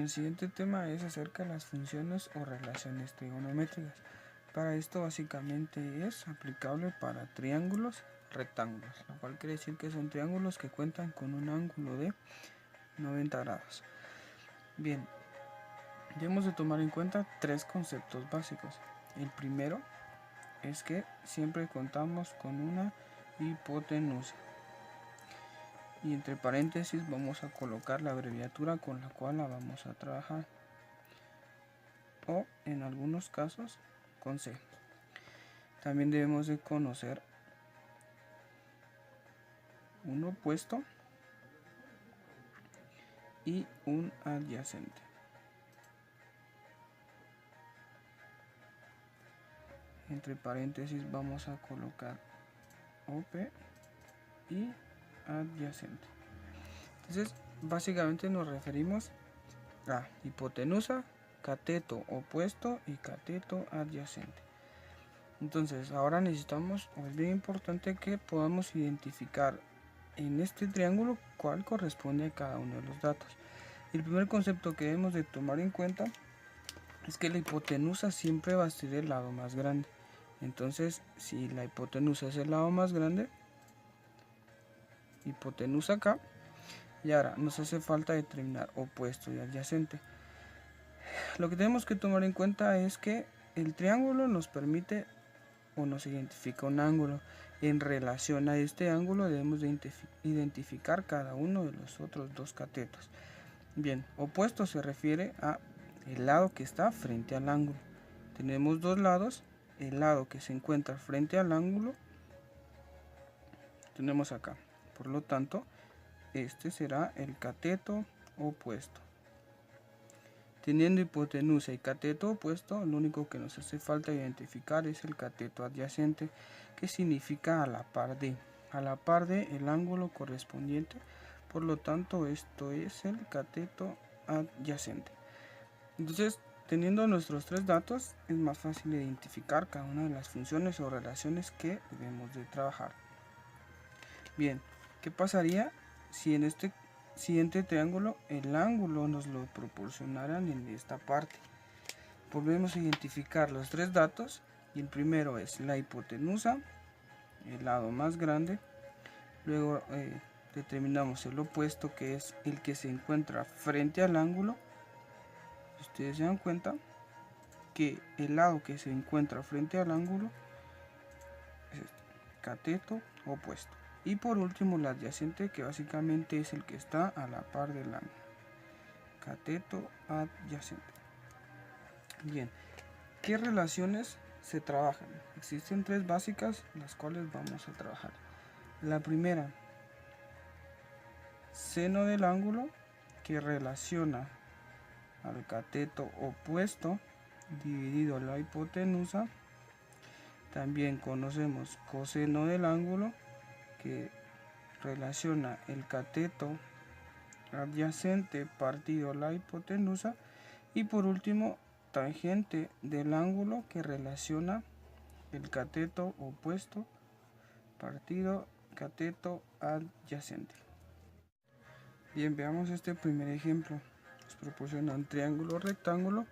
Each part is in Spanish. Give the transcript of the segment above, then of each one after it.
el siguiente tema es acerca de las funciones o relaciones trigonométricas. Para esto básicamente es aplicable para triángulos rectángulos, lo cual quiere decir que son triángulos que cuentan con un ángulo de 90 grados. Bien, debemos de tomar en cuenta tres conceptos básicos. El primero es que siempre contamos con una hipotenusa. Y entre paréntesis vamos a colocar la abreviatura con la cual la vamos a trabajar, o en algunos casos con C. También debemos de conocer un opuesto y un adyacente. Entre paréntesis vamos a colocar OP y adyacente. Entonces básicamente nos referimos a hipotenusa, cateto opuesto y cateto adyacente. Entonces ahora necesitamos, o es bien importante que podamos identificar en este triángulo cuál corresponde a cada uno de los datos. El primer concepto que debemos de tomar en cuenta es que la hipotenusa siempre va a ser el lado más grande. Entonces si la hipotenusa es el lado más grande, hipotenusa acá, y ahora nos hace falta determinar opuesto y adyacente. Lo que tenemos que tomar en cuenta es que el triángulo nos permite o nos identifica un ángulo. En relación a este ángulo debemos de identificar cada uno de los otros dos catetos. Bien, opuesto se refiere a el lado que está frente al ángulo. Tenemos dos lados. El lado que se encuentra frente al ángulo tenemos acá. Por lo tanto, este será el cateto opuesto. Teniendo hipotenusa y cateto opuesto, lo único que nos hace falta identificar es el cateto adyacente, que significa a la par de el ángulo correspondiente. Por lo tanto, esto es el cateto adyacente. Entonces, teniendo nuestros tres datos, es más fácil identificar cada una de las funciones o relaciones que debemos de trabajar. Bien, ¿qué pasaría si en este siguiente triángulo el ángulo nos lo proporcionaran en esta parte? Volvemos a identificar los tres datos, y el primero es la hipotenusa, el lado más grande. Luego determinamos el opuesto, que es el que se encuentra frente al ángulo. Ustedes se dan cuenta que el lado que se encuentra frente al ángulo es este, cateto opuesto. Y por último el adyacente, que básicamente es el que está a la par del ángulo, cateto adyacente. Bien, ¿qué relaciones se trabajan? Existen tres básicas, las cuales vamos a trabajar. La primera, seno del ángulo, que relaciona al cateto opuesto dividido la hipotenusa. También conocemos coseno del ángulo, que relaciona el cateto adyacente partido la hipotenusa. Y por último, tangente del ángulo, que relaciona el cateto opuesto partido cateto adyacente. Bien, veamos este primer ejemplo. Nos proporciona un triángulo rectángulo.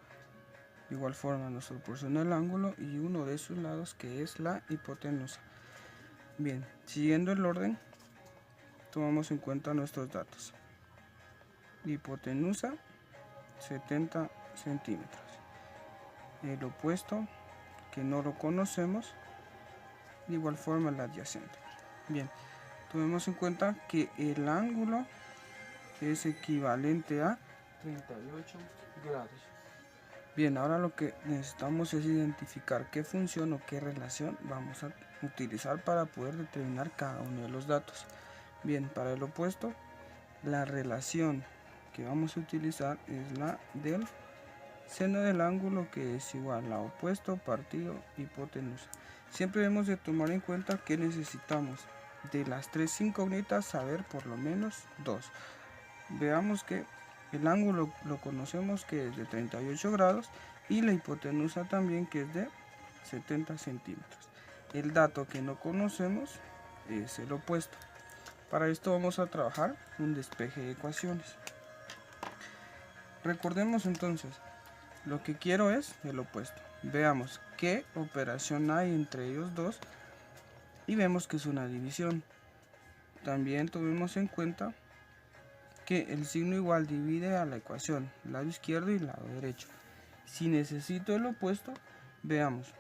De igual forma nos proporciona el ángulo y uno de sus lados, que es la hipotenusa. Bien, siguiendo el orden, tomamos en cuenta nuestros datos. Hipotenusa 70 centímetros. El opuesto, que no lo conocemos, de igual forma el adyacente. Bien, tomemos en cuenta que el ángulo es equivalente a 38 grados. Bien, ahora lo que necesitamos es identificar qué función o qué relación vamos a utilizar para poder determinar cada uno de los datos. Bien, para el opuesto, la relación que vamos a utilizar es la del seno del ángulo, que es igual a opuesto partido hipotenusa. Siempre debemos de tomar en cuenta que necesitamos de las tres incógnitas saber por lo menos dos. Veamos que el ángulo lo conocemos, que es de 38 grados, y la hipotenusa también, que es de 70 centímetros. El dato que no conocemos es el opuesto. Para esto vamos a trabajar un despeje de ecuaciones. Recordemos entonces, lo que quiero es el opuesto. Veamos qué operación hay entre ellos dos y vemos que es una división. También tomemos en cuenta que el signo igual divide a la ecuación, lado izquierdo y lado derecho. Si necesito el opuesto, veamos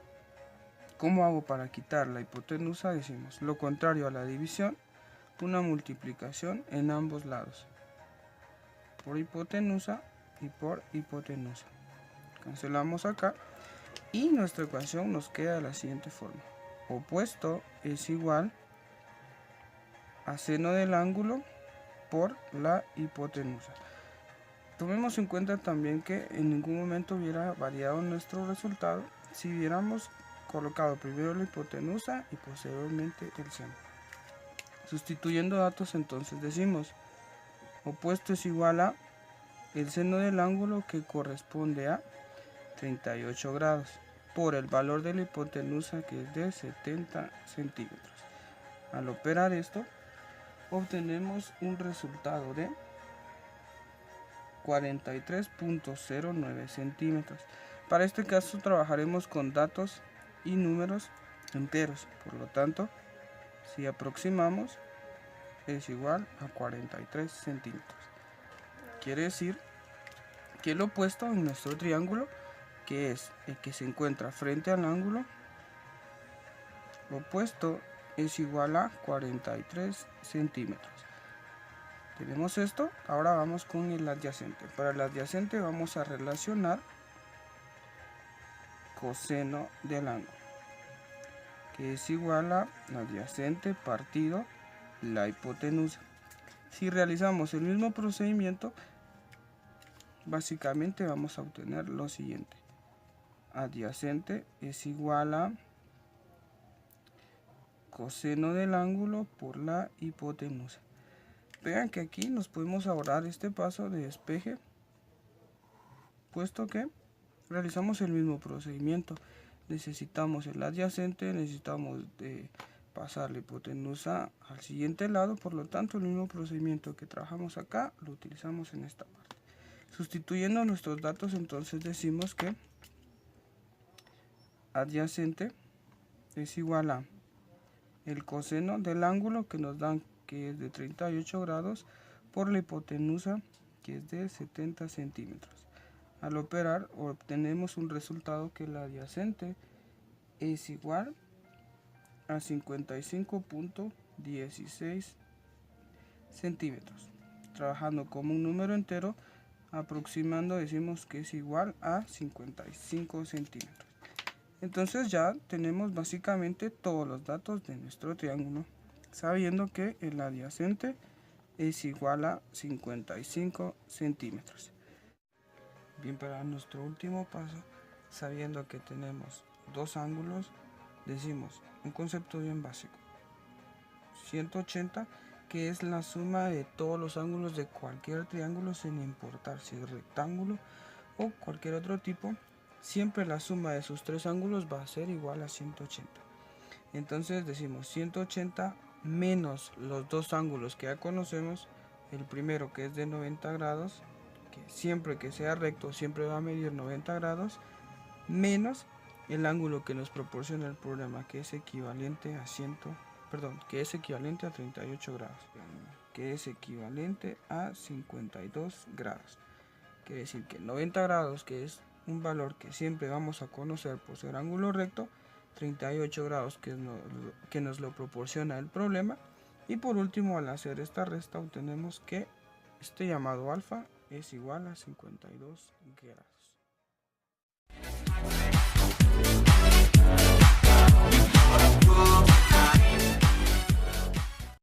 cómo hago para quitar la hipotenusa. Decimos lo contrario a la división, una multiplicación en ambos lados, por hipotenusa y por hipotenusa. Cancelamos acá y nuestra ecuación nos queda de la siguiente forma: opuesto es igual a seno del ángulo por la hipotenusa. Tomemos en cuenta también que en ningún momento hubiera variado nuestro resultado si hubiéramos colocado primero la hipotenusa y posteriormente el seno. Sustituyendo datos, entonces decimos opuesto es igual a el seno del ángulo, que corresponde a 38 grados, por el valor de la hipotenusa, que es de 70 centímetros. Al operar esto, obtenemos un resultado de 43.09 centímetros. Para este caso trabajaremos con datos y números enteros, por lo tanto, si aproximamos, es igual a 43 centímetros. Quiere decir que el opuesto en nuestro triángulo, que es el que se encuentra frente al ángulo opuesto, es igual a 43 centímetros. Tenemos esto. Ahora vamos con el adyacente. Para el adyacente vamos a relacionar coseno del ángulo, que es igual a adyacente partido la hipotenusa. Si realizamos el mismo procedimiento, básicamente vamos a obtener lo siguiente: adyacente es igual a coseno del ángulo por la hipotenusa. Vean que aquí nos podemos ahorrar este paso de despeje, puesto que realizamos el mismo procedimiento. Necesitamos el adyacente, necesitamos pasar la hipotenusa al siguiente lado, por lo tanto el mismo procedimiento que trabajamos acá lo utilizamos en esta parte. Sustituyendo nuestros datos, entonces decimos que adyacente es igual a el coseno del ángulo, que nos dan que es de 38 grados, por la hipotenusa, que es de 70 centímetros. Al operar obtenemos un resultado que el adyacente es igual a 55.16 centímetros. Trabajando como un número entero, aproximando, decimos que es igual a 55 centímetros. Entonces ya tenemos básicamente todos los datos de nuestro triángulo, sabiendo que el adyacente es igual a 55 centímetros. Bien, para nuestro último paso, sabiendo que tenemos dos ángulos, decimos un concepto bien básico: 180, que es la suma de todos los ángulos de cualquier triángulo, sin importar si es rectángulo o cualquier otro tipo. Siempre la suma de sus tres ángulos va a ser igual a 180. Entonces decimos 180 menos los dos ángulos que ya conocemos. El primero, que es de 90 grados, que siempre que sea recto siempre va a medir 90 grados, menos el ángulo que nos proporciona el problema, que es equivalente a 38 grados, que es equivalente a 52 grados. Quiere decir que 90 grados, que es un valor que siempre vamos a conocer por ser ángulo recto, 38 grados, que nos lo proporciona el problema, y por último, al hacer esta resta, obtenemos que este llamado alfa es igual a 52 grados.